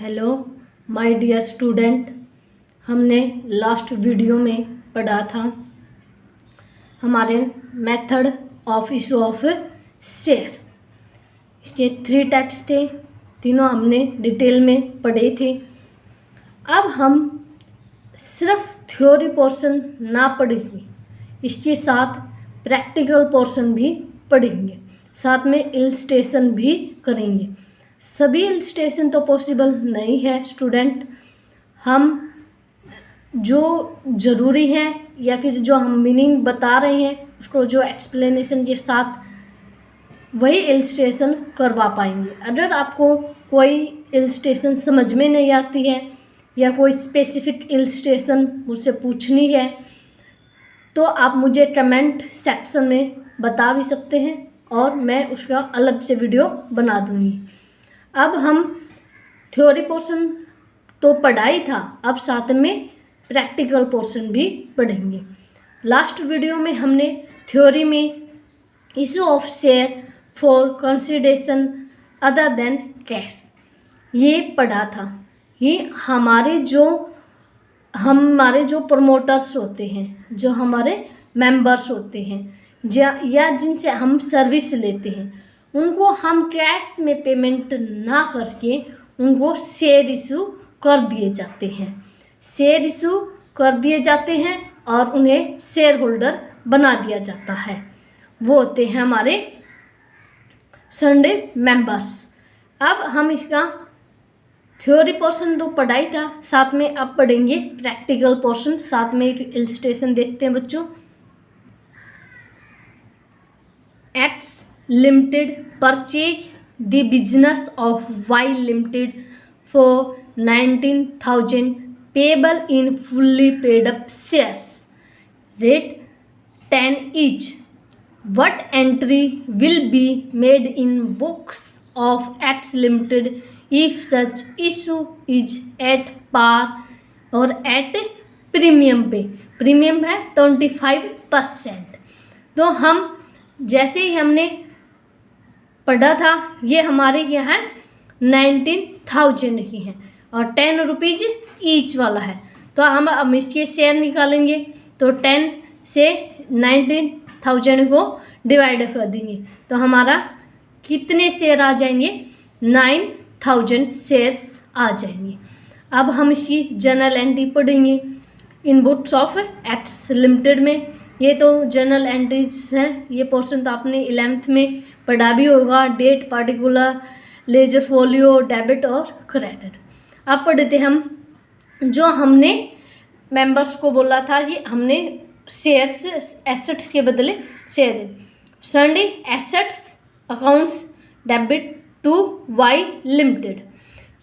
Hello my dear student, हमने last video में पढ़ा था हमारे method of issue of share. इसके 3 टाइप्स थे, तीनों हमने डिटेल में पढ़े थे। अब हम सिर्फ थ्योरी पोर्शन ना पढ़ेंगे, इसके साथ प्रैक्टिकल पोर्शन भी पढ़ेंगे, साथ में इलस्ट्रेशन भी करेंगे। सभी इलस्ट्रेशन तो पॉसिबल नहीं है स्टूडेंट, हम जो ज़रूरी है या फिर जो हम मीनिंग बता रहे हैं उसको जो एक्सप्लेनेशन के साथ वही इलस्ट्रेशन करवा पाएंगे। अगर आपको कोई इलस्ट्रेशन समझ में नहीं आती है या कोई स्पेसिफिक इलस्ट्रेशन मुझसे पूछनी है तो आप मुझे कमेंट सेक्शन में बता भी सकते हैं और मैं उसका अलग से वीडियो बना दूंगी। अब हम थ्योरी पोर्शन तो पढ़ा ही था, अब साथ में प्रैक्टिकल पोर्शन भी पढ़ेंगे। लास्ट वीडियो में हमने थ्योरी में issue of share for consideration other than cash ये पढ़ा था। ये हमारे जो प्रमोटर्स होते हैं, जो हमारे मेंबर्स होते हैं या जिनसे हम सर्विस लेते हैं, उनको हम कैश में पेमेंट ना करके उनको शेयर इशू कर दिए जाते हैं। शेयर इशू कर दिए जाते हैं और उन्हें शेयर होल्डर बना दिया जाता है। वो होते हैं हमारे संडे मेंबर्स। अब हम इसका थ्योरी पोर्शन तो पढ़ाई था, साथ में अब पढ़ेंगे प्रैक्टिकल पोर्शन, साथ में एक इलस्ट्रेशन देखते हैं बच्चों। X Limited purchase the business of Y Limited for 19,000 payable in fully paid up shares, rate 10 each. What entry will be made in books of X Limited if such issue is at par or at premium पे? Premium है 25%। तो हम जैसे ही हमने पढ़ा था ये हमारे यहाँ 19,000 की है और 10 रुपीज़ ईच वाला है। तो हम इसके शेयर निकालेंगे तो 10 से 19,000 को डिवाइड कर देंगे तो हमारा कितने शेयर आ जाएंगे? 9,000 शेयर्स आ जाएंगे। अब हम इसकी जनरल एंट्री पढ़ेंगे इन बुक्स ऑफ एक्स लिमिटेड में। ये तो जनरल एंट्रीज हैं, ये पोर्शन तो आपने 11th में पढ़ा भी होगा। Date, particular, ledger folio, debit और क्रेडिट। अब पढ़ते हम जो हमने मेंबर्स को बोला था, ये हमने शेयर्स एसेट्स के बदले शेयर दे। Sundry assets accounts debit to Y limited.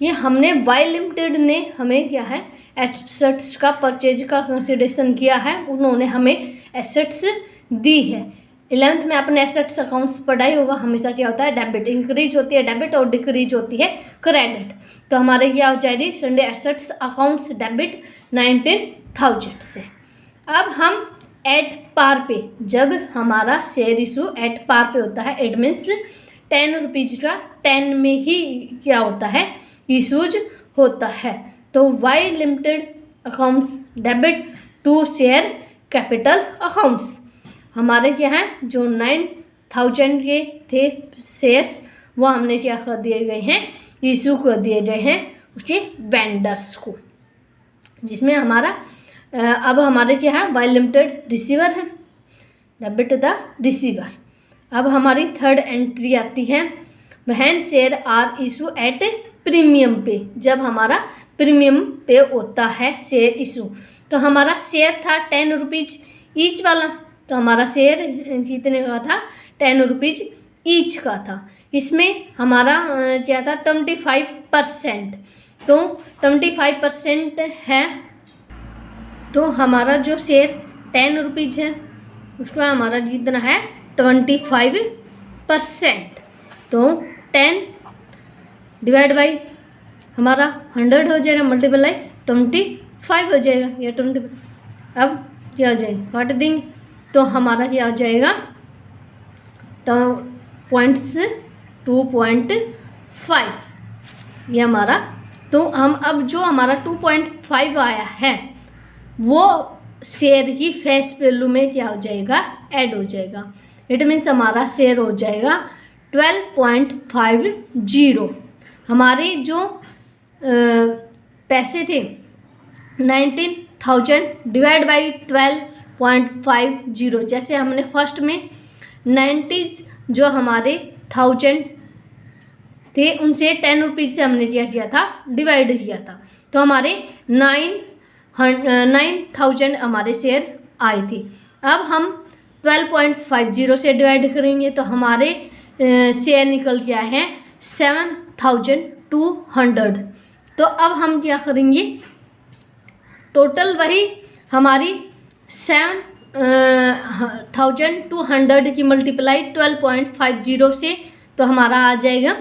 ये हमने वाई लिमिटेड ने हमें क्या है एसेट्स का परचेज का कंसिडरेशन किया है, उन्होंने हमें एसेट्स दी है। 11th में आपने एसेट्स अकाउंट्स पढ़ाई होगा। हमेशा क्या होता है डेबिट इंक्रीज होती है डेबिट और डिक्रीज होती है क्रेडिट। तो हमारे क्या हो जाएगी संडे एसेट्स अकाउंट्स डेबिट 19,000 से। अब हम एट पार पे, जब हमारा शेयर इशू एट पार पे होता है, एट मीन्स 10 रुपीज़ का 10 में ही क्या होता है इशूज होता है। तो Y limited accounts debit to share capital accounts. हमारे क्या हैं जो 9,000 के थे शेयर्स वो हमने क्या कर दिए गए हैं इशू कर दिए गए हैं उसके वेंडर्स को, जिसमें हमारा अब हमारे क्या है वाई लिमिटेड रिसीवर है, डेबिट द रिसीवर। अब हमारी थर्ड एंट्री आती है when share are issue at premium पे, जब हमारा प्रीमियम पे होता है शेयर इशू। तो हमारा शेयर था 10 रुपीज़ ईच वाला, तो हमारा शेयर कितने का था 10 रुपीज़ ईच का था। इसमें हमारा क्या था 25%। तो 25% है, तो हमारा जो शेयर 10 रुपीज़ है उसका हमारा कितना है 25%। तो 10 डिवाइड बाई हमारा 100 हो जाएगा, मल्टीप्लाई 25 हो जाएगा या 20। अब क्या हो जाएगा काट देंगे तो हमारा क्या हो जाएगा तो पॉइंट्स 2.5 ये हमारा तो हम अब जो हमारा 2.5 आया है वो शेयर की फेस वैल्यू में क्या हो जाएगा, ऐड हो जाएगा। इट मीन्स हमारा शेयर हो जाएगा 12.50। हमारे जो पैसे थे 19,000 डिवाइड बाई 12.50, जैसे हमने फर्स्ट में 90 जो हमारे 1000 थे उनसे 10 रुपीज़ से हमने क्या किया था, डिवाइड किया था, तो हमारे 9,000 हमारे शेयर आए थे। अब हम 12.50 से डिवाइड करेंगे तो हमारे शेयर निकल गया है 7,200। तो अब हम क्या करेंगे, टोटल वही हमारी 7,200 की मल्टीप्लाई 12.50 से, तो हमारा आ जाएगा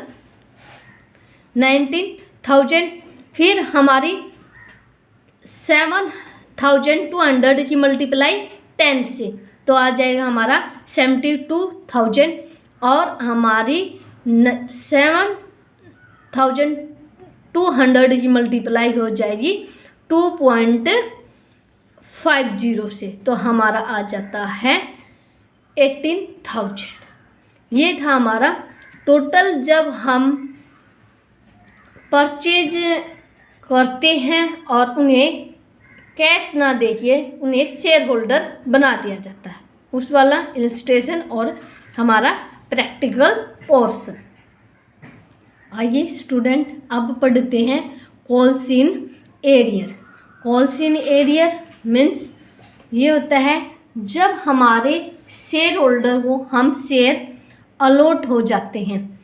19,000। फिर हमारी 7,200 की मल्टीप्लाई 10 से, तो आ जाएगा हमारा 72,000। और हमारी 7,200 की मल्टीप्लाई हो जाएगी 2.50 से, तो हमारा आ जाता है 18,000। ये था हमारा टोटल जब हम परचेज करते हैं और उन्हें कैश ना देके उन्हें शेयर होल्डर बना दिया जाता है, उस वाला इलस्ट्रेशन और हमारा प्रैक्टिकल पोर्शन। आइए स्टूडेंट अब पढ़ते हैं calls in arrear. Calls in arrear means ये होता है जब हमारे शेयर होल्डर को हम शेयर अलॉट हो जाते हैं,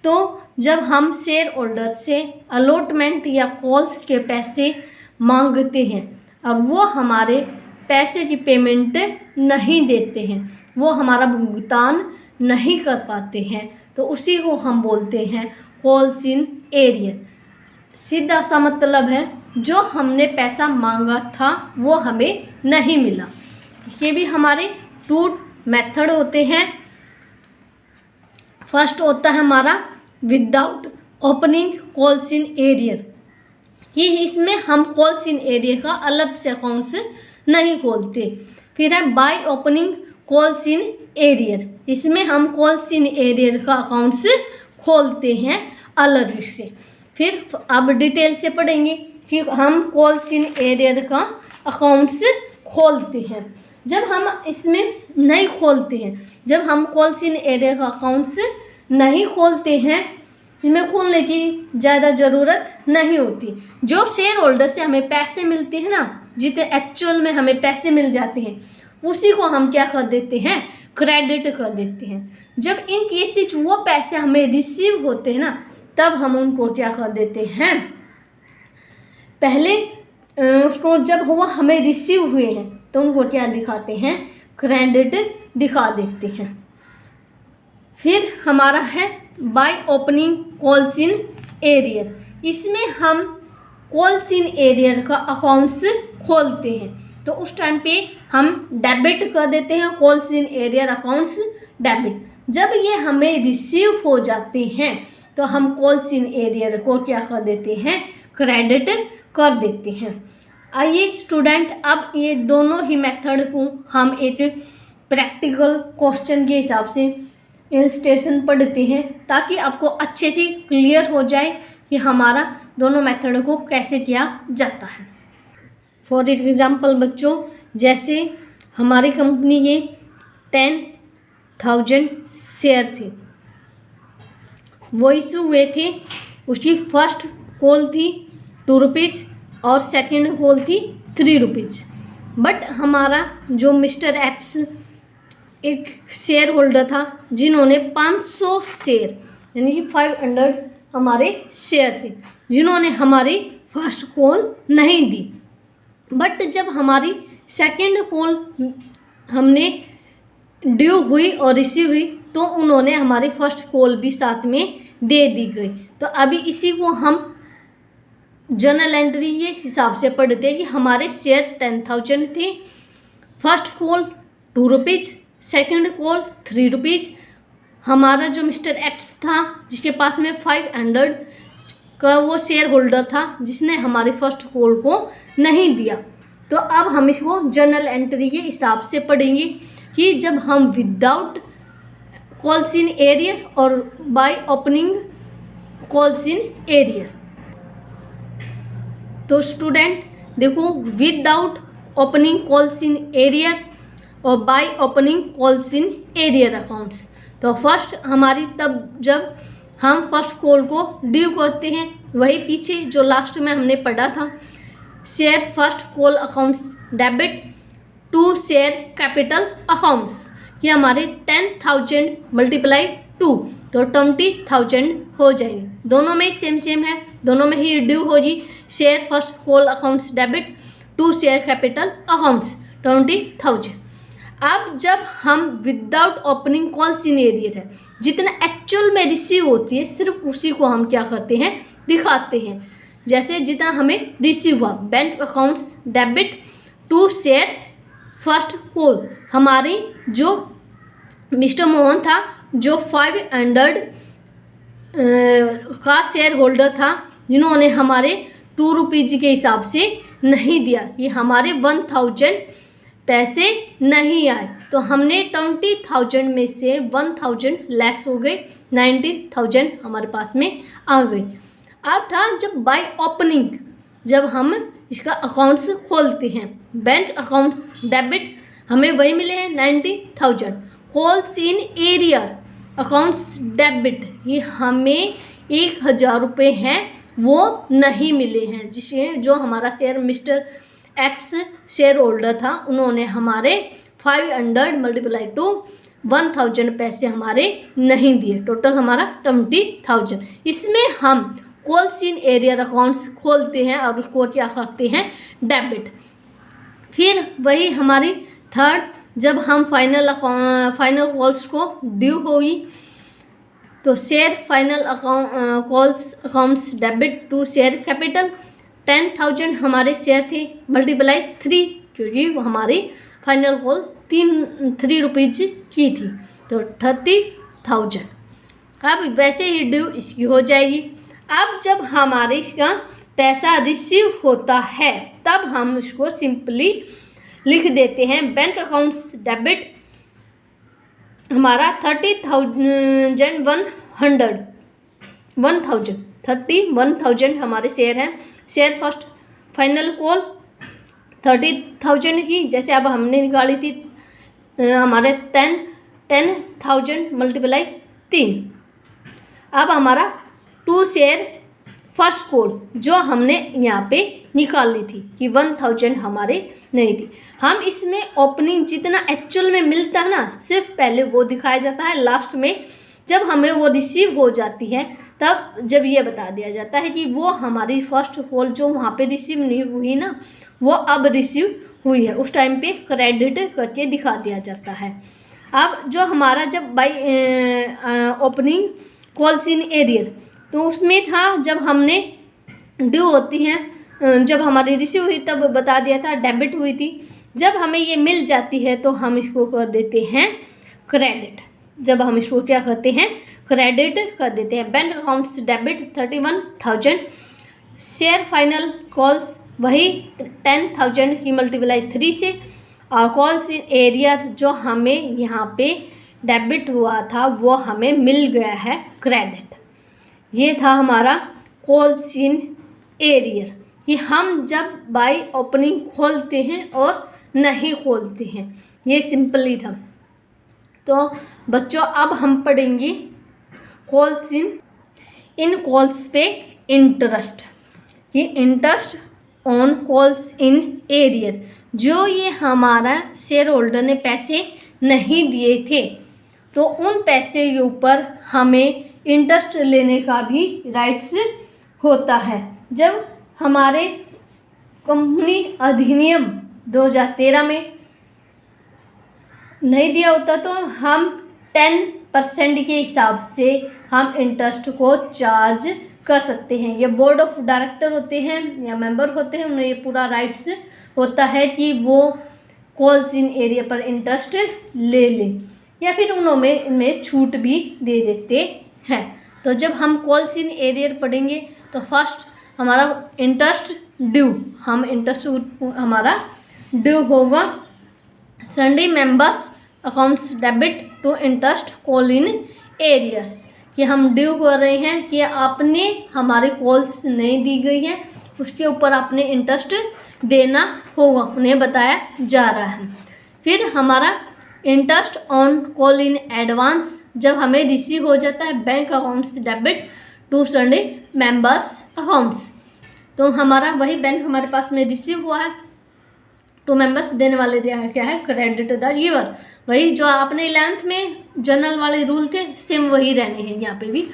तो जब हम शेयर होल्डर से अलॉटमेंट या कॉल्स के पैसे मांगते हैं और वो हमारे पैसे की पेमेंट नहीं देते हैं, वो हमारा भुगतान नहीं कर पाते हैं, तो उसी को हम बोलते हैं कॉल्स इन एरियर। सीधा सा मतलब है जो हमने पैसा मांगा था वो हमें नहीं मिला। ये भी हमारे 2 मेथड होते हैं। फर्स्ट होता है हमारा without opening calls in arrear, ये इसमें हम कॉल्स इन एरियर का अलग से अकाउंट्स नहीं खोलते। फिर है bye opening calls in arrear, इसमें हम कॉल्स इन एरियर का अकाउंट्स खोलते हैं अलग से। फिर अब डिटेल से पढ़ेंगे कि हम कॉल्स इन एरियर का अकाउंट्स खोलते हैं। जब हम इसमें नहीं खोलते हैं, जब हम कॉल्स इन एरियर का अकाउंट्स नहीं खोलते हैं, इसमें खोलने की ज़्यादा ज़रूरत नहीं होती। जो शेयर होल्डर से हमें पैसे मिलते हैं ना, जितने एक्चुअल में हमें पैसे मिल जाते हैं, उसी को हम क्या कर देते हैं, क्रेडिट कर देते हैं। जब इन केसेस वो पैसे हमें रिसीव होते हैं ना, तब हम उनको क्या कर देते हैं, पहले उसको जब वो हमें रिसीव हुए हैं तो उनको क्या दिखाते हैं, क्रेडिट दिखा देते हैं। फिर हमारा है bye opening calls in arrear, इसमें हम कॉल्स इन एरियर का अकाउंट्स खोलते हैं, तो उस टाइम पे हम डेबिट कर देते हैं calls in arrear accounts debit. जब ये हमें रिसीव हो जाते हैं तो हम कॉल्स इन एरियर को क्या कर देते हैं, क्रेडिट कर देते हैं। आइए स्टूडेंट अब ये दोनों ही मेथड को हम एक प्रैक्टिकल क्वेश्चन के हिसाब से इलस्ट्रेशन पढ़ते हैं, ताकि आपको अच्छे से क्लियर हो जाए कि हमारा दोनों मेथड को कैसे किया जाता है। फॉर एग्जांपल बच्चों, जैसे हमारी कंपनी के 10,000 शेयर थे, वो इशू हुए थे, उसकी फर्स्ट कॉल थी 2 रुपीज़ और सेकंड कॉल थी 3 रुपीज़। बट हमारा जो मिस्टर एक्स एक शेयर होल्डर था, जिन्होंने 500 शेयर यानी कि 500 हमारे शेयर थे, जिन्होंने हमारी फर्स्ट कॉल नहीं दी। बट जब हमारी सेकंड कॉल हमने ड्यू हुई और रिसीव हुई, तो उन्होंने हमारी फर्स्ट कॉल भी साथ में दे दी गई। तो अभी इसी को हम जर्नल एंट्री के हिसाब से पढ़ते हैं कि हमारे शेयर 10,000 थे, first call 2 rupees, second call 3 rupees. हमारा जो मिस्टर एक्स था, जिसके पास में 500 का वो शेयर होल्डर था जिसने हमारे फर्स्ट कॉल को नहीं दिया। तो अब हम इसको जर्नल एंट्री के हिसाब से पढ़ेंगे कि जब हम विदाउट कॉल्स इन एरियर और by opening calls in arrear. तो स्टूडेंट देखो, without opening calls in arrear और by opening calls in arrear accounts. तो फर्स्ट हमारी तब जब हम फर्स्ट कॉल को ड्यू करते हैं, वही पीछे जो लास्ट में हमने पढ़ा था, share first call accounts debit to share capital accounts. ये हमारे 10,000 मल्टीप्लाई 2 तो 20,000 हो जाएंगे। दोनों में सेम है, दोनों में ही ड्यू होगी। Share first call accounts debit to share capital accounts 20,000। अब जब हम without opening calls in arrear है, जितना एक्चुअल में रिसीव होती है सिर्फ उसी को हम क्या करते हैं, दिखाते हैं। जैसे जितना हमें रिसीव हुआ, bank accounts debit to share first call, हमारी जो मिस्टर मोहन था जो 500 का शेयर होल्डर था, जिन्होंने हमारे 2 रुपीज़ के हिसाब से नहीं दिया, ये हमारे 1,000 पैसे नहीं आए। तो हमने 20,000 में से 1,000 लेस हो गए, 19,000 हमारे पास में आ गई। अब था जब बाय ओपनिंग, जब हम इसका अकाउंट्स खोलते हैं, बैंक अकाउंट्स डेबिट हमें वही मिले हैं 90,000। Calls in arrear accounts debit, ये हमें 1,000 रुपये हैं वो नहीं मिले हैं, जिसमें जो हमारा share mister x share holder था, उन्होंने हमारे 500 मल्टीप्लाई टू 1,000 पैसे हमारे नहीं दिए। टोटल हमारा 20,000। इसमें हम कॉल्स इन एरियर अकाउंट्स खोलते हैं और उसको क्या करते हैं, डेबिट। फिर वही हमारी थर्ड, जब हम फाइनल कॉल्स को ड्यू होगी, तो share final calls accounts debit to share capital 10,000 हमारे शेयर थे, मल्टीप्लाई 3 क्योंकि हमारी फाइनल कॉल 3 रुपीज़ की थी, तो 30,000। अब वैसे ही ड्यू इसकी हो जाएगी। अब जब हमारे इसका पैसा रिसीव होता है, तब हम इसको सिंपली लिख देते हैं बैंक अकाउंट्स डेबिट हमारा 31,000 हमारे शेयर हैं। शेयर फर्स्ट फाइनल कॉल 30,000 की, जैसे अब हमने निकाली थी हमारे 10,000 मल्टीप्लाई 3। अब हमारा 2 शेयर फर्स्ट कॉल जो हमने यहाँ पे निकालनी थी कि 1,000 हमारे नहीं थी। हम इसमें ओपनिंग जितना एक्चुअल में मिलता है ना, सिर्फ पहले वो दिखाया जाता है। लास्ट में जब हमें वो रिसीव हो जाती है, तब जब ये बता दिया जाता है कि वो हमारी फर्स्ट कॉल जो वहाँ पे रिसीव नहीं हुई ना, वो अब रिसीव हुई है, उस टाइम पे क्रेडिट करके दिखा दिया जाता है। अब जो हमारा जब bye opening calls in arrear, तो उसमें था जब हमने ड्यू होती हैं, जब हमारी रिसीव हुई तब बता दिया था डेबिट हुई थी। जब हमें ये मिल जाती है तो हम इसको कर देते हैं क्रेडिट। जब हम इसको क्या करते हैं, क्रेडिट कर देते हैं। Bank accounts debit 31,000, share final calls वही 10,000 की मल्टीप्लाई 3 से, और कॉल्स इन एरियर जो हमें यहाँ पे डेबिट हुआ था वो हमें मिल गया है क्रेडिट। ये था हमारा कॉल्स इन एरियर कि हम जब बाय ओपनिंग खोलते हैं और नहीं खोलते हैं, ये सिंपली था। तो बच्चों अब हम पढ़ेंगे कॉल्स इन कॉल्स पे इंटरेस्ट। ये interest on calls in arrear, जो ये हमारा शेयर होल्डर ने पैसे नहीं दिए थे, तो उन पैसे के ऊपर हमें इंटरेस्ट लेने का भी राइट्स होता है। जब हमारे कंपनी अधिनियम 2013 में नहीं दिया होता, तो हम 10% के हिसाब से हम इंटरेस्ट को चार्ज कर सकते हैं। ये बोर्ड ऑफ डायरेक्टर होते हैं या मेंबर होते हैं, उन्हें ये पूरा राइट्स होता है कि वो कॉल्स इन एरिया पर इंटरेस्ट ले लें, या फिर उन्होंने इनमें छूट भी दे देते हैं। तो जब हम कॉल्स इन एरियर पढ़ेंगे तो फर्स्ट हमारा इंटरेस्ट ड्यू, हम इंटरेस्ट हमारा ड्यू होगा sundry members accounts debit to interest call in arrears, कि हम ड्यू कर रहे हैं कि आपने हमारी कॉल्स नहीं दी गई है, उसके ऊपर आपने इंटरेस्ट देना होगा, उन्हें बताया जा रहा है। फिर हमारा interest on call in advance, जब हमें रिसीव हो जाता है bank accounts debit to sundry members accounts, तो हमारा वही बैंक हमारे पास में रिसीव हुआ है, टू मेंबर्स देने वाले दिया है क्या है, क्रेडिट द गिवर। वही जो आपने 11th में जनरल वाले रूल थे सेम वही रहने हैं यहाँ पे भी,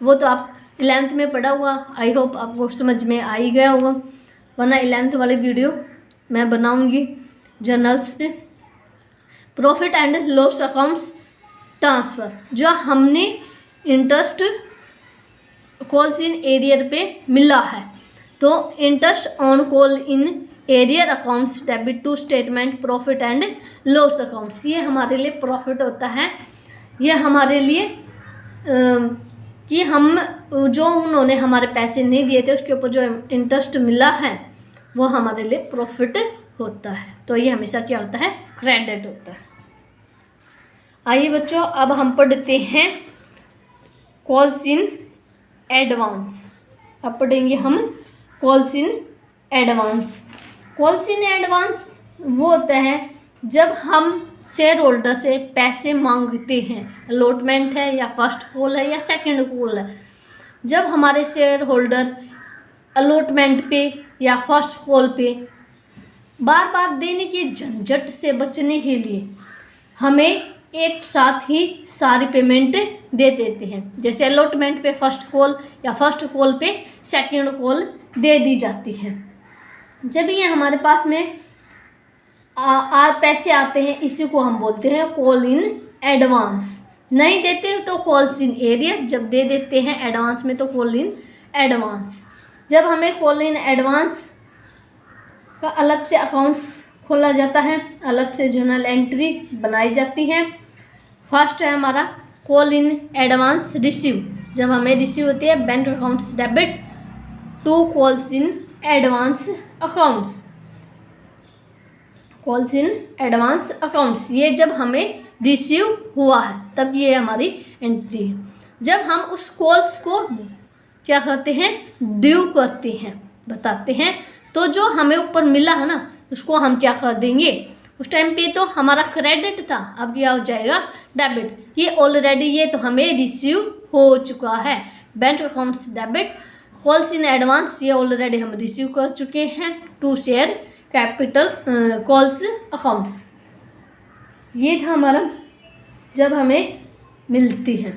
वो तो आप 11th में पढ़ा हुआ, आई होप आपको समझ में आ ही गया होगा, वरना 11th वाली वीडियो मैं बनाऊंगी जर्नल्स पे। Profit and loss accounts transfer, जो हमने इंटरेस्ट कॉल्स इन एरियर पे मिला है, तो interest on call in arrear accounts debit to statement profit and loss accounts, ये हमारे लिए प्रॉफिट होता है, ये हमारे लिए कि हम जो उन्होंने हमारे पैसे नहीं दिए थे उसके ऊपर जो इंटरेस्ट मिला है वो हमारे लिए प्रॉफिट होता है, तो ये हमेशा क्या होता है, क्रेडिट होता है। आइए बच्चों, अब हम पढ़ते हैं कॉल्स इन एडवांस। अब पढ़ेंगे हम calls in advance. Calls in advance वो होता है जब हम शेयर होल्डर से पैसे मांगते हैं, अलॉटमेंट है या फर्स्ट कॉल है या सेकंड कॉल है, जब हमारे शेयर होल्डर अलॉटमेंट पे या फर्स्ट कॉल पे बार बार देने की झंझट से बचने के लिए हमें एक साथ ही सारी पेमेंट दे देते हैं, जैसे अलॉटमेंट पे फर्स्ट कॉल या फर्स्ट कॉल पे सेकंड कॉल दे दी जाती है। जब ये हमारे पास में पैसे आते हैं, इसी को हम बोलते हैं कॉल इन एडवांस। नहीं देते तो कॉल्स इन एरियर, जब दे देते हैं एडवांस में तो कॉल इन एडवांस। जब हमें कॉल इन एडवांस का अलग से अकाउंट्स खोला जाता है, अलग से जर्नल एंट्री बनाई जाती है। फर्स्ट है हमारा कॉल इन एडवांस रिसीव, जब हमें रिसीव होती है bank accounts debit to calls in advance accounts, calls in advance accounts, ये जब हमें रिसीव हुआ है तब ये हमारी एंट्री है। जब हम उस कॉल्स को क्या करते हैं, ड्यू करते हैं, बताते हैं, तो जो हमें ऊपर मिला है ना उसको हम क्या कर देंगे, उस टाइम पे तो हमारा क्रेडिट था, अब क्या हो जाएगा डेबिट। ये ऑलरेडी ये तो हमें रिसीव हो चुका है, bank accounts debit calls in advance, ये ऑलरेडी हम रिसीव कर चुके हैं to share capital calls accounts. ये था हमारा जब हमें मिलती है।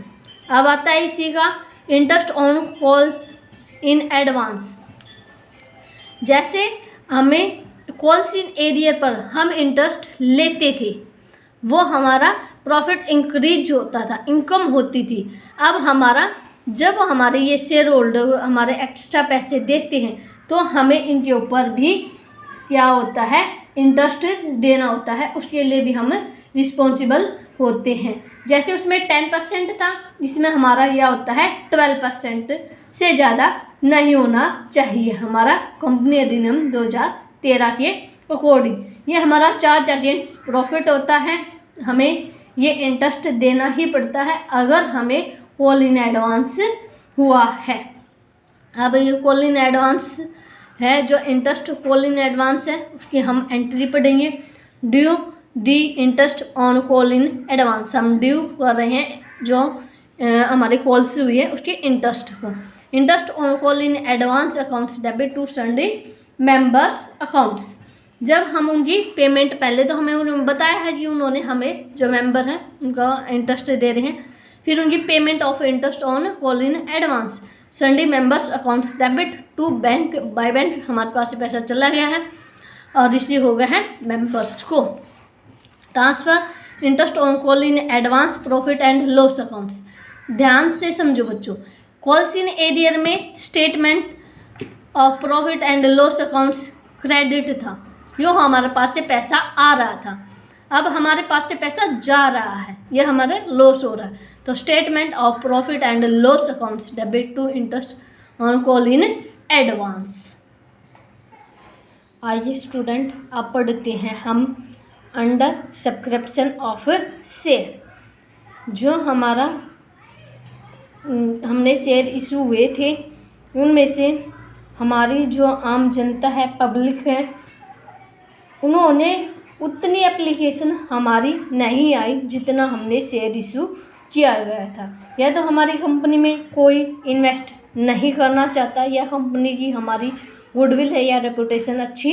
अब आता है इसी का interest on calls in advance. जैसे हमें कॉल्स इन एरियर पर हम इंटरेस्ट लेते थे, वो हमारा प्रॉफिट इंक्रीज होता था, इनकम होती थी। अब हमारा जब हमारे ये शेयर होल्डर हमारे एक्स्ट्रा पैसे देते हैं तो हमें इनके ऊपर भी क्या होता है, इंटरेस्ट देना होता है, उसके लिए भी हम रिस्पॉन्सिबल होते हैं। जैसे उसमें 10% था, इसमें हमारा यह होता है 12% से ज़्यादा नहीं होना चाहिए हमारा कंपनी अधिनियम 2013 के अकॉर्डिंग। ये हमारा चार्ज अगेंस्ट प्रॉफिट होता है, हमें ये इंटरेस्ट देना ही पड़ता है अगर हमें कॉल इन एडवांस हुआ है। अब ये कॉल इन एडवांस है, जो इंटरेस्ट कॉल इन एडवांस है उसकी हम एंट्री पढ़ेंगे। Due the interest on call in advance, हम ड्यू कर रहे हैं जो हमारी कॉल्स हुई है उसके इंटरेस्ट को। Interest on call in advance accounts debit to sundry members accounts, जब हम उनकी पेमेंट, पहले तो हमें उन्होंने बताया है कि उन्होंने हमें जो मेंबर हैं उनका इंटरेस्ट दे रहे हैं, फिर उनकी payment of interest on call in advance sundry members accounts debit to bank by bank, हमारे पास से पैसा चला गया है और रिसीव हो गया है मेंबर्स को। Transfer interest on call in advance profit and loss accounts, ध्यान से समझो बच्चों, कॉल्स इन एरियर में statement of profit and loss accounts credit था, यो हमारे पास से पैसा आ रहा था, अब हमारे पास से पैसा जा रहा है, यह हमारे लॉस हो रहा है, तो statement of profit and loss accounts debit to interest on call in advance. आइए स्टूडेंट, अब पढ़ते हैं हम अंडर सब्सक्रिप्शन ऑफ शेयर। जो हमारा हमने शेयर इशू हुए थे उनमें से हमारी जो आम जनता है, पब्लिक है, उन्होंने उतनी एप्लीकेशन हमारी नहीं आई जितना हमने शेयर इशू किया गया था। या तो हमारी कंपनी में कोई इन्वेस्ट नहीं करना चाहता, या कंपनी की हमारी गुडविल है या रेपुटेशन अच्छी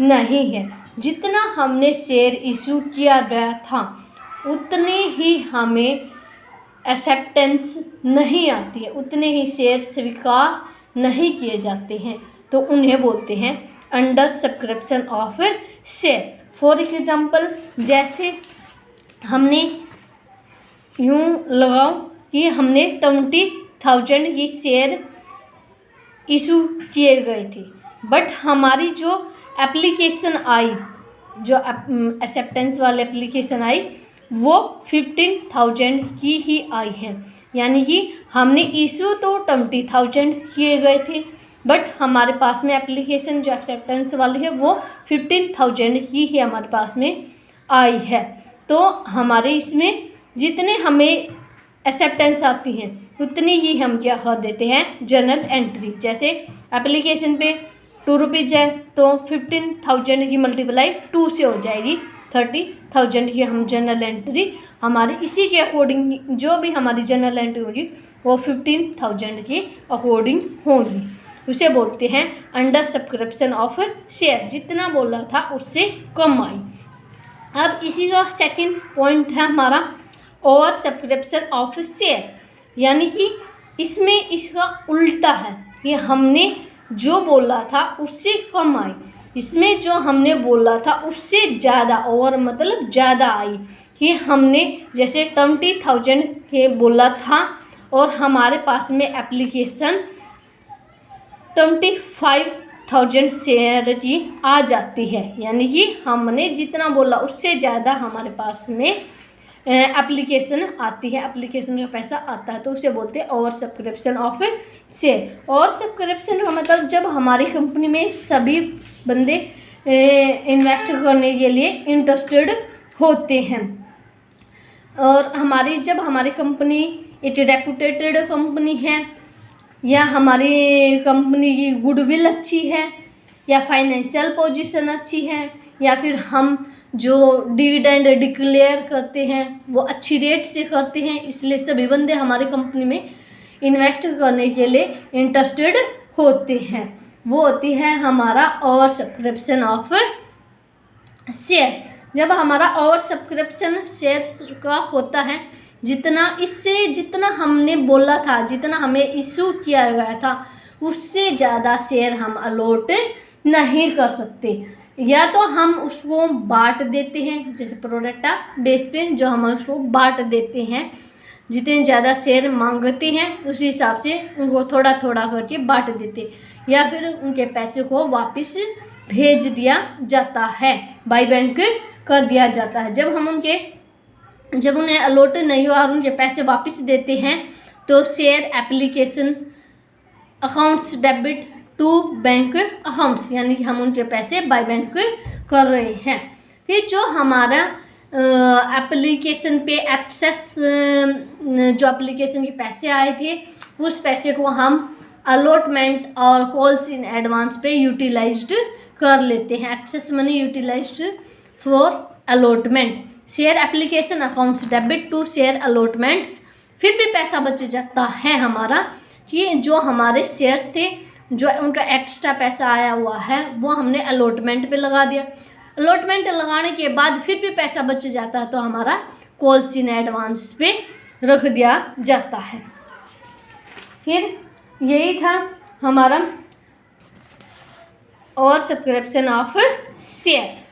नहीं है। जितना हमने शेयर इशू किया गया था उतने ही हमें एक्सेप्टेंस नहीं आती है, उतने ही शेयर स्वीकार नहीं किए जाते हैं, तो उन्हें बोलते हैं under subscription of share. For example, जैसे हमने यूँ लगाओ कि हमने 20,000 की शेयर इशू किए गए थे, बट हमारी जो एप्लीकेशन आई, जो एक्सेप्टेंस वाली एप्लीकेशन आई, वो 15,000 की ही आई है। यानी कि हमने इशू तो 20,000 किए गए थे, बट हमारे पास में एप्लीकेशन जो एक्सेप्टेंस वाली है वो 15,000 की ही हमारे पास में आई है। तो हमारे इसमें जितने हमें एक्सेप्टेंस आती हैं उतनी ही हम क्या कर देते हैं, जर्नल एंट्री। जैसे एप्लीकेशन पे 2 रुपीज़ है तो 15,000 की मल्टीप्लाई 2 से हो जाएगी 30,000 की हम जर्नल एंट्री हमारी इसी के अकॉर्डिंग, जो भी हमारी जर्नल एंट्री होगी वो 15,000 के अकॉर्डिंग होगी। उसे बोलते हैं अंडर सब्सक्रिप्शन ऑफ शेयर। जितना बोला था उससे कम आई। अब इसी का सेकंड पॉइंट है हमारा ओवर सब्सक्रिप्शन ऑफ शेयर, यानी कि इसमें इसका उल्टा है कि हमने जो बोला था उससे कम आई, इसमें जो हमने बोला था उससे ज़्यादा, और मतलब ज़्यादा आई। कि हमने जैसे 20,000 के बोला था और हमारे पास में एप्लीकेशन 25,000 शेयर की आ जाती है, यानी कि हमने जितना बोला उससे ज़्यादा हमारे पास में एप्लीकेशन आती है, एप्लीकेशन का पैसा आता है, तो उसे बोलते हैं ओवर सब्सक्रिप्शन ऑफ शेयर। और सब्सक्रिप्शन का मतलब जब हमारी कंपनी में सभी बंदे इन्वेस्ट करने के लिए इंटरेस्टेड होते हैं, और जब हमारी कंपनी एक रेपुटेटेड कंपनी है, या हमारी कंपनी की गुडविल अच्छी है, या फाइनेंशियल पोजीशन अच्छी है, या फिर हम जो डिविडेंड डिक्लेयर करते हैं वो अच्छी रेट से करते हैं, इसलिए सभी बंदे हमारी कंपनी में इन्वेस्ट करने के लिए इंटरेस्टेड होते हैं। वो होती है हमारा ओवर सब्सक्रिप्शन ऑफ शेयर। जब हमारा ओवर सब्सक्रिप्शन शेयर का होता है, जितना हमने बोला था, जितना हमें इशू किया गया था उससे ज़्यादा शेयर हम अलॉट नहीं कर सकते, या तो हम उसको बांट देते हैं, जैसे प्रोडेक्टा बेस पे जो हम उसको बांट देते हैं, जितने ज़्यादा शेयर मांगते हैं उस हिसाब से उनको थोड़ा थोड़ा करके बांट देते, या फिर उनके पैसे को वापस भेज दिया जाता है, बाई बैंक कर दिया जाता है। जब उन्हें अलॉट नहीं हुआ और उनके पैसे वापस देते हैं तो share application accounts debit to bank accounts, यानी कि हम उनके पैसे बाय बैंक कर रहे हैं। फिर जो हमारा एप्लीकेशन पे एक्सेस, जो एप्लीकेशन के पैसे आए थे उस पैसे को हम अलॉटमेंट और कॉल्स इन एडवांस पे यूटिलाइज्ड कर लेते हैं। Excess money utilised for allotment, share application accounts debit to share allotments. फिर भी पैसा बच जाता है हमारा, कि जो हमारे शेयर्स थे, जो उनका एक्स्ट्रा पैसा आया हुआ है वो हमने अलॉटमेंट पे लगा दिया। अलॉटमेंट लगाने के बाद फिर भी पैसा बच जाता है तो हमारा कॉल्स इन एडवांस पे रख दिया जाता है। फिर यही था हमारा और सब्सक्रिप्शन ऑफ शेयर्स।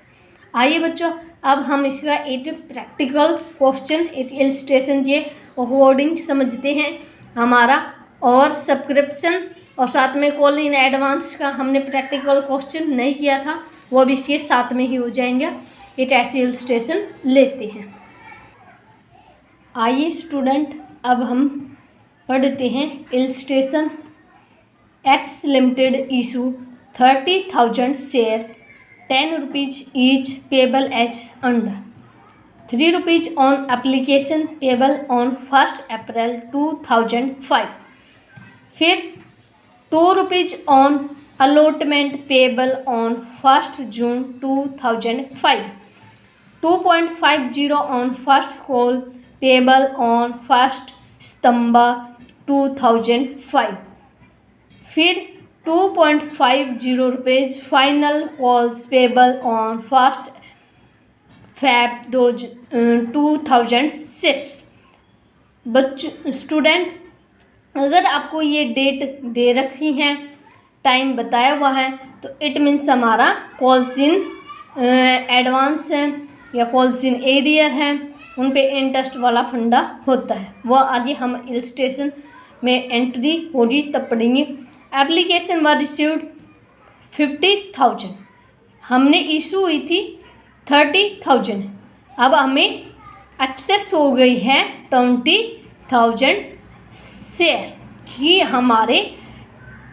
आइए बच्चों, अब हम इसका एक प्रैक्टिकल क्वेश्चन, एक इलस्ट्रेशन के अकॉर्डिंग समझते हैं हमारा और सब्सक्रिप्शन, और साथ में कॉल इन एडवांस का हमने प्रैक्टिकल क्वेश्चन नहीं किया था, वो भी इसके साथ में ही हो जाएंगे। एक ऐसी इलस्ट्रेशन लेते हैं। आइए स्टूडेंट, अब हम पढ़ते हैं illustration X Limited issue 30,000 share, 10 rupees each, payable as under. 3 rupees on application, payable on 1st April 2005. फिर 2 rupees on allotment, payable on 1st June 2005. 2.50 on first call, payable on 1st September 2005. फिर 2.50 rupees final calls, payable on 1st Feb 2006. Student, अगर आपको ये date दे रखी है, time बताया हुआ है, तो इट मीन्स हमारा कॉल्स इन एडवांस है या कॉल्स इन एरियर है, उन पे इंटरेस्ट वाला फंडा होता है। वो आगे हम इलस्ट्रेशन में एंट्री होगी तब पढ़ेंगे। एप्लीकेशन वर रिसीव्ड 50,000, हमने इशू हुई थी 30,000, अब हमें एक्सेस हो गई है 20,000 शेयर की, हमारे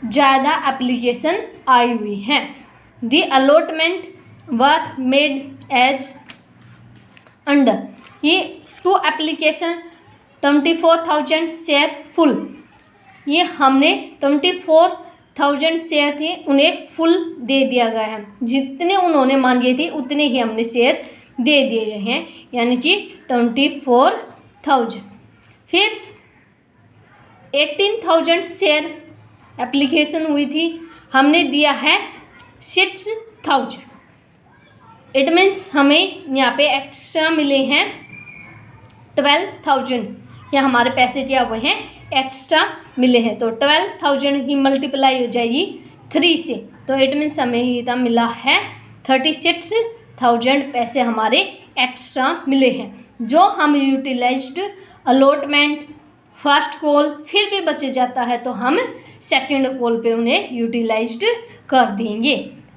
ज़्यादा एप्लीकेशन आई हुई हैं। The allotment were made as under, ये 2 एप्लीकेशन 24,000 शेयर फुल, ये हमने 24,000 शेयर थे उन्हें फुल दे दिया गया है, जितने उन्होंने मांगे थे उतने ही हमने शेयर दे दिए गए हैं, यानी कि 24,000। फिर 18,000 शेयर एप्लीकेशन हुई थी, हमने दिया है 6,000। इट मीन्स हमें यहाँ पे एक्स्ट्रा मिले हैं 12,000, या हमारे पैसे क्या हुए हैं, एक्स्ट्रा मिले हैं। तो 12,000 ही मल्टीप्लाई हो जाएगी 3 से, तो इट मीन्स हमें ही था मिला है 36,000 पैसे हमारे एक्स्ट्रा मिले हैं, जो हम यूटिलाइज्ड अलॉटमेंट फर्स्ट कॉल फिर भी बच जाता है तो हम सेकंड कॉल पे उन्हें यूटिलाइज्ड कर देंगे।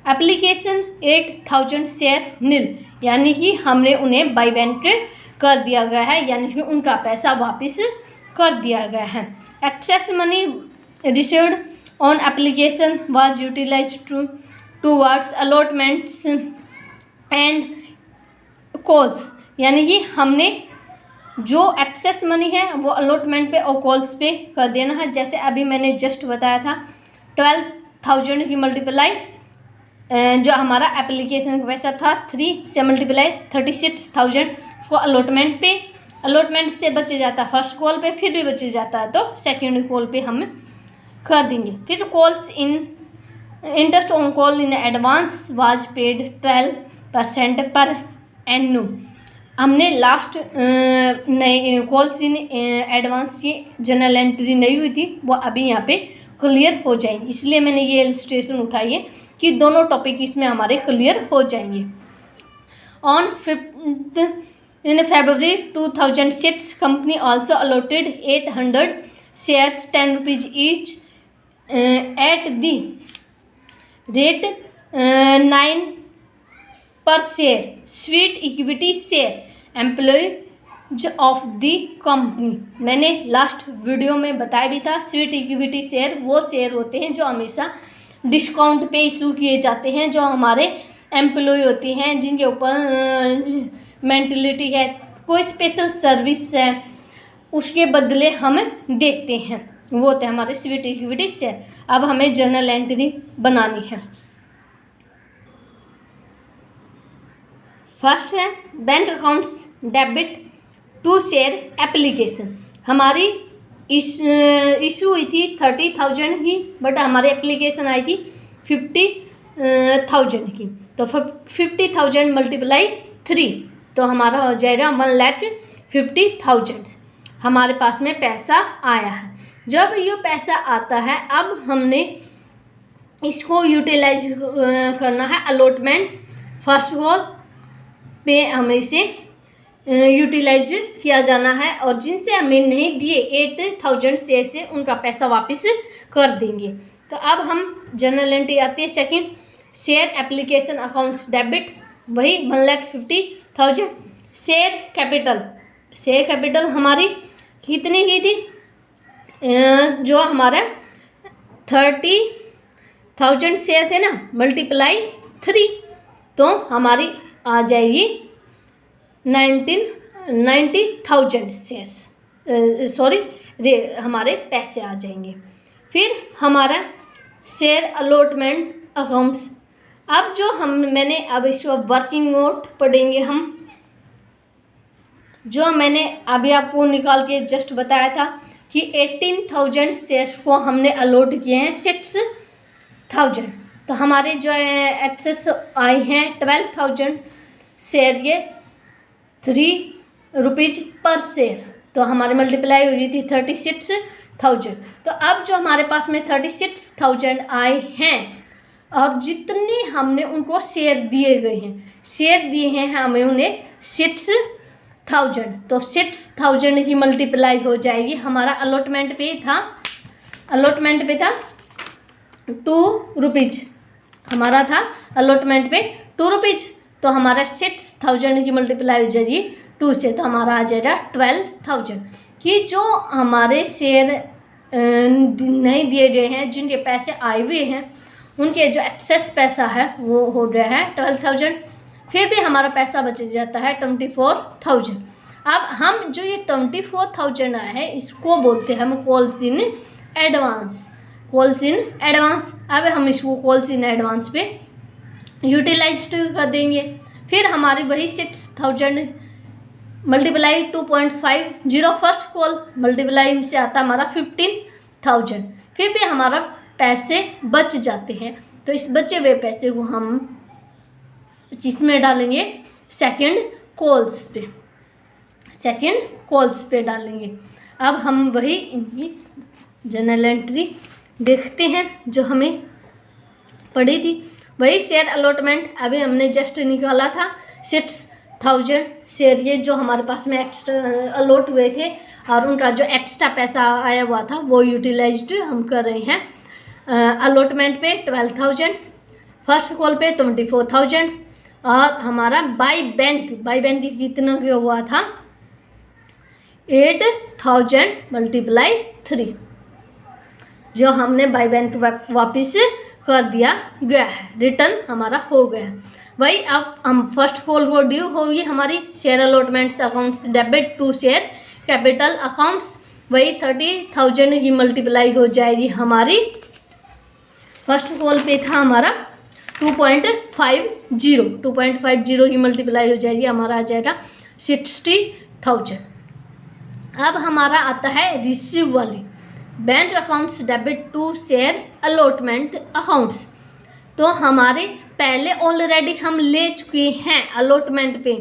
एप्लीकेशन 8,000 शेयर नील, यानी कि हमने उन्हें बाई बैंक कर दिया गया है, यानी कि उनका पैसा वापस कर दिया गया है। Excess money received on application was utilised towards allotments and calls, यानी कि हमने जो एक्सेस मनी है वो अलॉटमेंट पे और कॉल्स पे कर देना है। जैसे अभी मैंने जस्ट बताया था 12,000 की मल्टीप्लाई जो हमारा एप्लीकेशन का पैसा था 3 से मल्टीप्लाई 36,000 को अलॉटमेंट पे, अलॉटमेंट से बच जाता है फर्स्ट कॉल पे, फिर भी बच जाता है तो सेकंड कॉल पे हम कर देंगे। फिर calls in interest on call in advance was paid 12% पर एन्नू, हमने लास्ट नई कॉल्स इन एडवांस की जनरल एंट्री नहीं हुई थी, वो अभी यहाँ पे क्लियर हो जाएंगी, इसलिए मैंने ये इलस्ट्रेशन उठाई है कि दोनों टॉपिक इसमें हमारे क्लियर हो जाएंगे। On 5th February 2006 company also allotted 800 shares 10 rupees each at the rate 9 पर share sweet equity share employees of the company. मैंने लास्ट वीडियो में बताया भी था, स्वीट इक्विटी शेयर वो शेयर होते हैं जो हमेशा डिस्काउंट पे इशू किए जाते हैं, जो हमारे एम्प्लॉय होती हैं जिनके ऊपर मेंटलिटी है, कोई स्पेशल सर्विस है, उसके बदले हम देते हैं, वो होते हैं हमारे स्वीट इक्विटी शेयर। अब हमें जर्नल एंट्री बनानी है। फर्स्ट है bank accounts debit to share application, हमारी इशू हुई थी 30,000 की, बट हमारी एप्लीकेशन आई थी 50,000 की, तो 50,000 मल्टीप्लाई 3 तो हमारा हो जाएगा 1,50,000 हमारे पास में पैसा आया है। जब ये पैसा आता है अब हमने इसको यूटिलाइज करना है अलॉटमेंट फर्स्ट कॉल पे, हमें इसे यूटिलाइज किया जाना है, और जिनसे हमें नहीं दिए 8,000 शेयर से उनका पैसा वापस कर देंगे। तो अब हम जनरल एंट्री आती है second, share application accounts debit वही 1,50,000। शेयर कैपिटल हमारी कितनी की थी, जो हमारा 30,000 शेयर थे ना, मल्टीप्लाई 3, तो हमारी आ जाएगी 90,000 शेयर्स, हमारे पैसे आ जाएंगे। फिर हमारा शेयर अलॉटमेंट अकाउंट्स, अब जो मैंने अब इसको वर्किंग नोट पढ़ेंगे हम, जो मैंने अभी आपको निकाल के जस्ट बताया था कि 18,000 शेयर्स को हमने अलॉट किए हैं 6,000, तो हमारे जो एक्सेस आए हैं 12,000 शेयर, ये 3 रुपीज़ पर शेयर, तो हमारी मल्टीप्लाई हो रही थी 36,000। तो अब जो हमारे पास में 36,000 आए हैं और जितने हमने उनको शेयर दिए गए हैं, शेयर दिए हैं हमें उन्हें 6,000, तो 6,000 की मल्टीप्लाई हो जाएगी। हमारा अलॉटमेंट पे था 2 रुपीज़, हमारा था अलॉटमेंट पे 2 रुपीज़, तो हमारा 6,000 की मल्टीप्लाई हो जाएगी 2 से, तो हमारा आ जाएगा 12,000। कि जो हमारे शेयर नहीं दिए गए हैं, जिनके पैसे आए हुए हैं, उनके जो एक्सेस पैसा है वो हो गया है 12,000। फिर भी हमारा पैसा बच जाता है 24,000। अब हम जो ये 24,000 आया है, इसको बोलते हैं हम calls in advance, calls in advance. अब हम इसको कॉल्स इन एडवांस पे यूटिलाइज कर देंगे। फिर हमारी वही 6,000 मल्टीप्लाई 2.50, फर्स्ट कॉल मल्टीप्लाई से आता हमारा 15,000। फिर भी हमारा पैसे बच जाते हैं, तो इस बचे हुए पैसे को हम किसमें डालेंगे, सेकंड कॉल्स पे डालेंगे। अब हम वही इनकी जनरल एंट्री देखते हैं जो हमें पड़ी थी, वही शेयर अलॉटमेंट अभी हमने जस्ट निकाला था 6,000 शेयर, ये जो हमारे पास में एक्स्ट्रा अलॉट हुए थे और उनका जो एक्स्ट्रा पैसा आया हुआ था वो यूटिलाइज्ड हम कर रहे हैं। अलॉटमेंट पे 12,000, फर्स्ट कॉल पे 24,000, और हमारा बाई बैंक कितना क्या हुआ था 8,000 मल्टीप्लाई 3, जो हमने बाई बैंक वापस कर दिया गया है, रिटर्न हमारा हो गया है। वही अब हम फर्स्ट कॉल को ड्यू होगी हमारी share allotments accounts debit to share capital accounts, वही 30,000 की मल्टीप्लाई हो जाएगी हमारी, फर्स्ट कॉल पे था हमारा 2.50 की मल्टीप्लाई हो जाएगी, हमारा आ जाएगा 60,000। अब हमारा आता है रिसीव वाली, bank accounts debit to share allotment accounts, तो हमारे पहले ऑलरेडी हम ले चुके हैं अलॉटमेंट पे,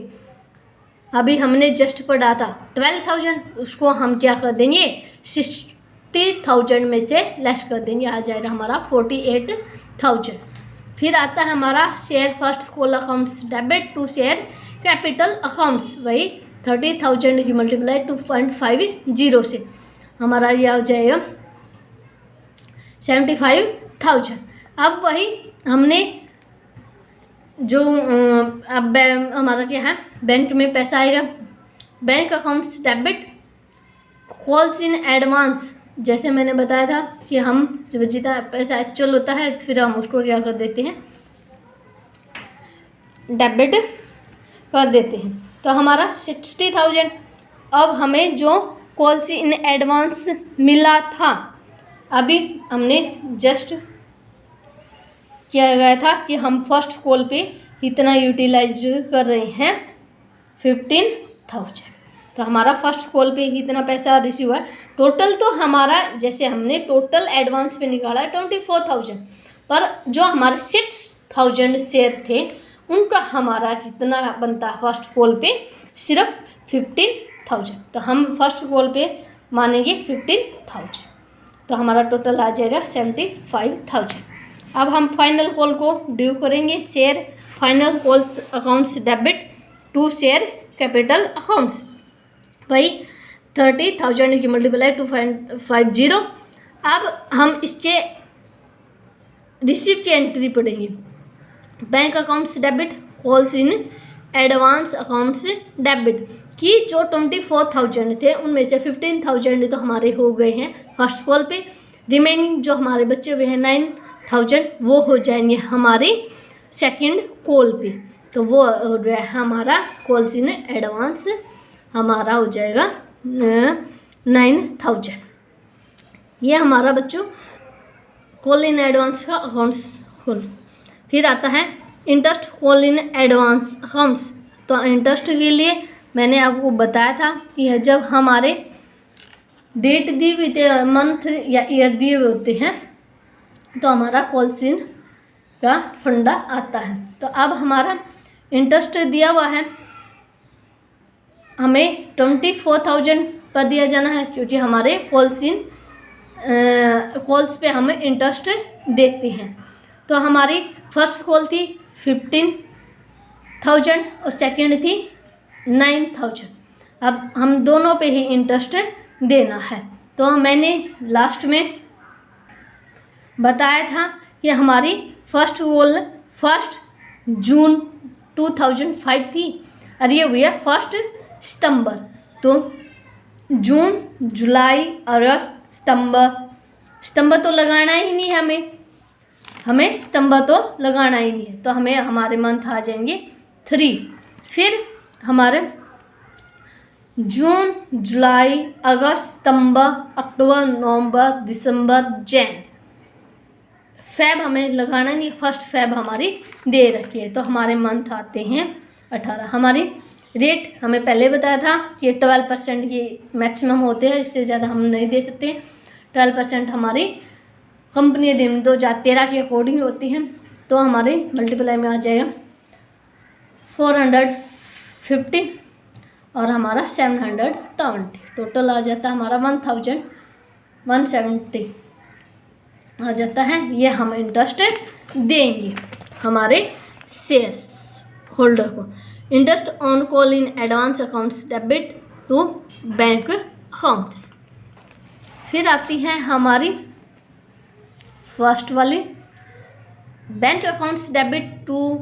अभी हमने जस्ट पढ़ा था 12,000, उसको हम क्या कर देंगे 60,000 में से लेस कर देंगे, आ जाएगा हमारा 48,000। फिर आता है हमारा share first call accounts debit to share capital accounts, वही 30,000 की मल्टीप्लाई 2.50 से, हमारा ये आ जाएगा 75,000। अब वही हमने जो अब हमारा क्या है बैंक में पैसा आएगा, bank accounts debit calls in advance, जैसे मैंने बताया था कि हम जब जितना पैसा एक्चुअल होता है फिर हम उसको क्या कर देते हैं डेबिट कर देते हैं, तो हमारा 60,000। अब हमें जो कॉल्स इन एडवांस मिला था, अभी हमने जस्ट किया गया था कि हम फर्स्ट कॉल पे इतना यूटिलाइज कर रहे हैं 15,000, तो हमारा फर्स्ट कॉल पे इतना पैसा रिसीव हुआ। टोटल तो हमारा जैसे हमने टोटल एडवांस पे निकाला है 24,000, पर जो हमारे 6,000 शेयर थे उनका हमारा कितना बनता है फर्स्ट कॉल पे सिर्फ 15,000, तो हम फर्स्ट कॉल पे मानेंगे 15,000, तो हमारा टोटल आ जाएगा 75,000। अब हम फाइनल कॉल को ड्यू करेंगे, share final calls accounts debit to share capital accounts, वही 30,000 की मल्टीप्लाई 2.50। अब हम इसके रिसीव की एंट्री पढ़ेंगे, bank accounts debit calls in advance accounts debit, कि जो 24,000 थे उनमें से 15,000 तो हमारे हो गए हैं फर्स्ट कॉल पे, रिमेनिंग जो हमारे बचे हुए हैं 9000 वो हो जाएंगे हमारे सेकंड कॉल पे। तो वो हो गया हमारा कॉल्स इन एडवांस हमारा हो जाएगा 9000। ये हमारा बच्चों कॉल इन एडवांस का अकाउंट्स खोल। फिर आता है interest call in advance accounts. तो इंटरेस्ट के लिए मैंने आपको बताया था कि जब हमारे डेट दी हुई मंथ या ईयर दिए हुए होते हैं तो हमारा कॉल्स इन का फंडा आता है। तो अब हमारा इंटरेस्ट दिया हुआ है, हमें 24,000 पर दिया जाना है क्योंकि हमारे कॉल्स पे हमें इंटरेस्ट देते हैं। तो हमारी फर्स्ट कॉल थी 15,000 और सेकंड थी 9,000। अब हम दोनों पे ही इंटरेस्ट देना है। तो मैंने लास्ट में बताया था कि हमारी फर्स्ट कॉल 1 जून 2005 थी और ये हुई है 1 सितंबर। तो जून, जुलाई, अगस्त, सितंबर तो लगाना ही नहीं है, हमें सितंबर तो लगाना ही नहीं है। तो हमें हमारे मंथ आ जाएंगे 3। फिर हमारे जून, जुलाई, अगस्त, सितंबर, अक्टूबर, नवंबर, दिसंबर, जैन, फेब हमें लगाना नहीं, 1 फेब हमारी दे रखी है। तो हमारे मंथ आते हैं 18। हमारी रेट हमें पहले बताया था कि 12% की मैक्सिमम होते हैं, इससे ज़्यादा हम नहीं दे सकते। 12% हमारी कंपनी दिन 2013 के अकॉर्डिंग होती हैं। तो हमारे मल्टीप्लाई में आ जाएगा 450 और हमारा 720, टोटल आ जाता है हमारा 1170 आ जाता है। ये हम इंटरेस्ट देंगे हमारे शेयर्स होल्डर को। Interest on call in advance accounts debit to bank accounts. फिर आती है हमारी फर्स्ट वाली bank accounts debit to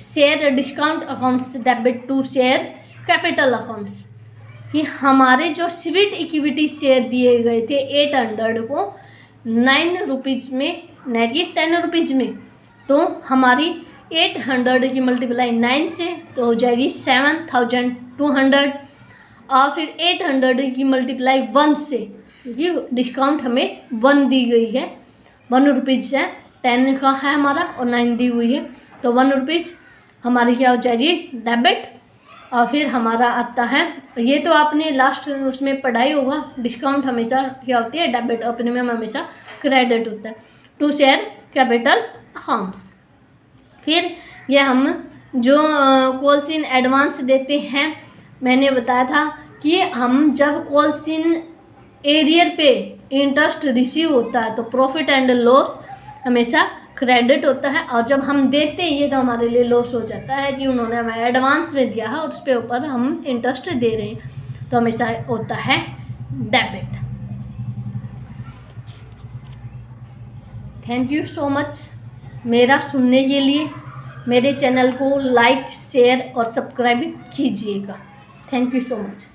share discount accounts debit to share capital accounts. कि हमारे जो स्वीट इक्विटी शेयर दिए गए थे 800 को 9 रुपीज़ में, नेट ये 10 रुपीज़ में, तो हमारी 800 की मल्टीप्लाई 9 से तो हो जाएगी 7,200 और फिर 800 की मल्टीप्लाई 1 से, क्योंकि डिस्काउंट हमें 1 दी गई है, 1 रुपीज़ है, 10 का है हमारा और 9 दी हुई है। तो 1 रुपीज़ हमारी क्या हो जाएगी डेबिट। और फिर हमारा आता है, ये तो आपने लास्ट उसमें पढ़ाई होगा, डिस्काउंट हमेशा क्या होती है डेबिट और प्रीमियम हमेशा क्रेडिट होता है टू शेयर कैपिटल अकाउंट्स। फिर ये हम जो कॉल्स इन एडवांस देते हैं, मैंने बताया था कि हम जब कॉल्स इन एरियर पे इंटरेस्ट रिसीव होता है तो प्रॉफिट एंड लॉस हमेशा क्रेडिट होता है, और जब हम देते हैं ये तो हमारे लिए लॉस हो जाता है कि उन्होंने हमें एडवांस में दिया है और उस पे ऊपर हम इंटरेस्ट दे रहे हैं, तो हमेशा होता है debit. Thank you so much मेरा सुनने के लिए। मेरे चैनल को लाइक, शेयर और सब्सक्राइब कीजिएगा। Thank you so much.